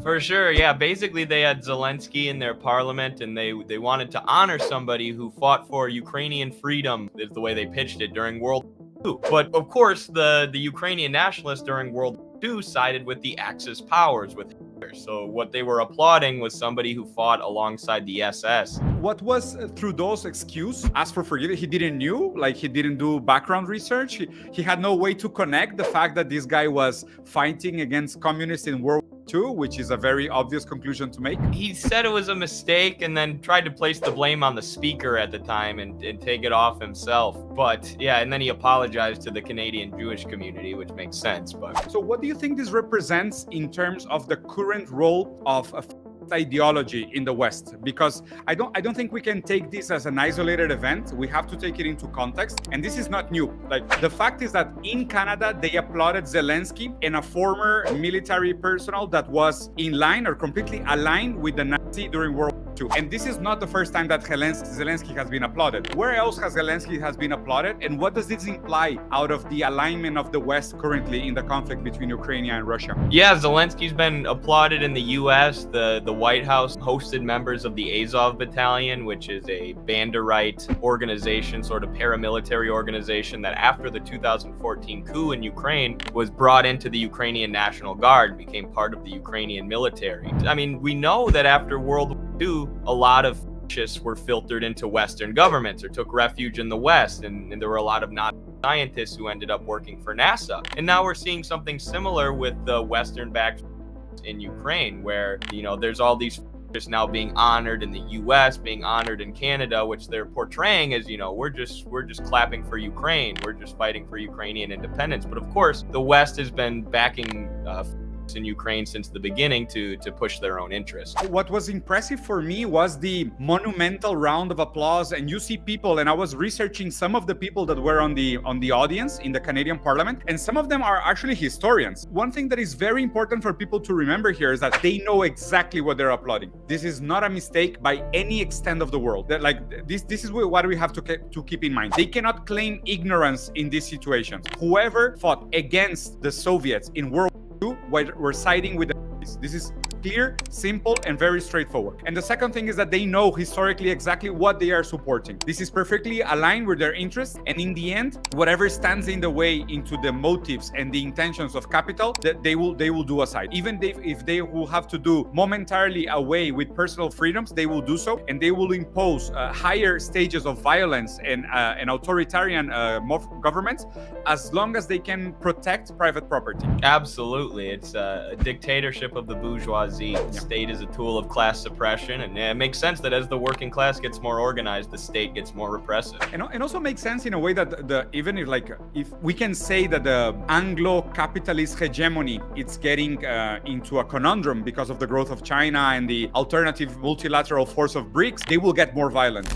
For sure, yeah. Basically, they had Zelensky in their parliament, and they wanted to honor somebody who fought for Ukrainian freedom, is the way they pitched it during World War II. But of course, the Ukrainian nationalists during World War II sided with the Axis powers, with Hitler. So what they were applauding was somebody who fought alongside the SS. What was Trudeau's excuse? Ask for forgiveness. He didn't knew, like he didn't do background research. He had no way to connect the fact that this guy was fighting against communists in World War II, which is a very obvious conclusion to make. He said it was a mistake and then tried to place the blame on the speaker at the time and take it off himself. But yeah, and then he apologized to the Canadian Jewish community, which makes sense. But so what do you think this represents in terms of the current role of ideology in the West? Because I don't think we can take this as an isolated event. We have to take it into context, and this is not new. Like, the fact is that in Canada they applauded Zelensky and a former military personnel that was in line or completely aligned with the Nazi during World War II. And this is not the first time that Zelensky has been applauded. Where else has Zelensky been applauded, and what does this imply out of the alignment of the West currently in the conflict between Ukraine and Russia? Yeah, Zelensky's been applauded in the US. The White House hosted members of the Azov Battalion, which is a Banderite organization, sort of paramilitary organization that after the 2014 coup in Ukraine was brought into the Ukrainian National Guard and became part of the Ukrainian military. I mean, we know that after World War II, a lot of fascists were filtered into Western governments or took refuge in the West, and there were a lot of Nazi scientists who ended up working for NASA. And now we're seeing something similar with the Western-backed in Ukraine, where, you know, there's all these just now being honored in the US, being honored in Canada, which they're portraying as, you know, we're just clapping for Ukraine, we're just fighting for Ukrainian independence. But of course, the West has been backing in Ukraine since the beginning to push their own interests. What was impressive for me was the monumental round of applause, and you see people, and I was researching some of the people that were on the audience in the Canadian Parliament, and some of them are actually historians. One thing that is very important for people to remember here is that they know exactly what they're applauding. This is not a mistake by any extent of the world. That, like, this is what we have to keep in mind. They cannot claim ignorance in these situations. Whoever fought against the Soviets in World War II were siding with the Nazis. This is clear, simple, and very straightforward. And the second thing is that they know historically exactly what they are supporting. This is perfectly aligned with their interests, and in the end, whatever stands in the way into the motives and the intentions of capital, that they will do aside. Even if they will have to do momentarily away with personal freedoms, they will do so, and they will impose higher stages of violence and authoritarian governments, as long as they can protect private property. Absolutely. It's a dictatorship of the bourgeoisie. The state is a tool of class suppression, and it makes sense that as the working class gets more organized, the state gets more repressive. And also makes sense in a way that even if we can say that the Anglo-capitalist hegemony, it's getting into a conundrum because of the growth of China and the alternative multilateral force of BRICS, they will get more violent.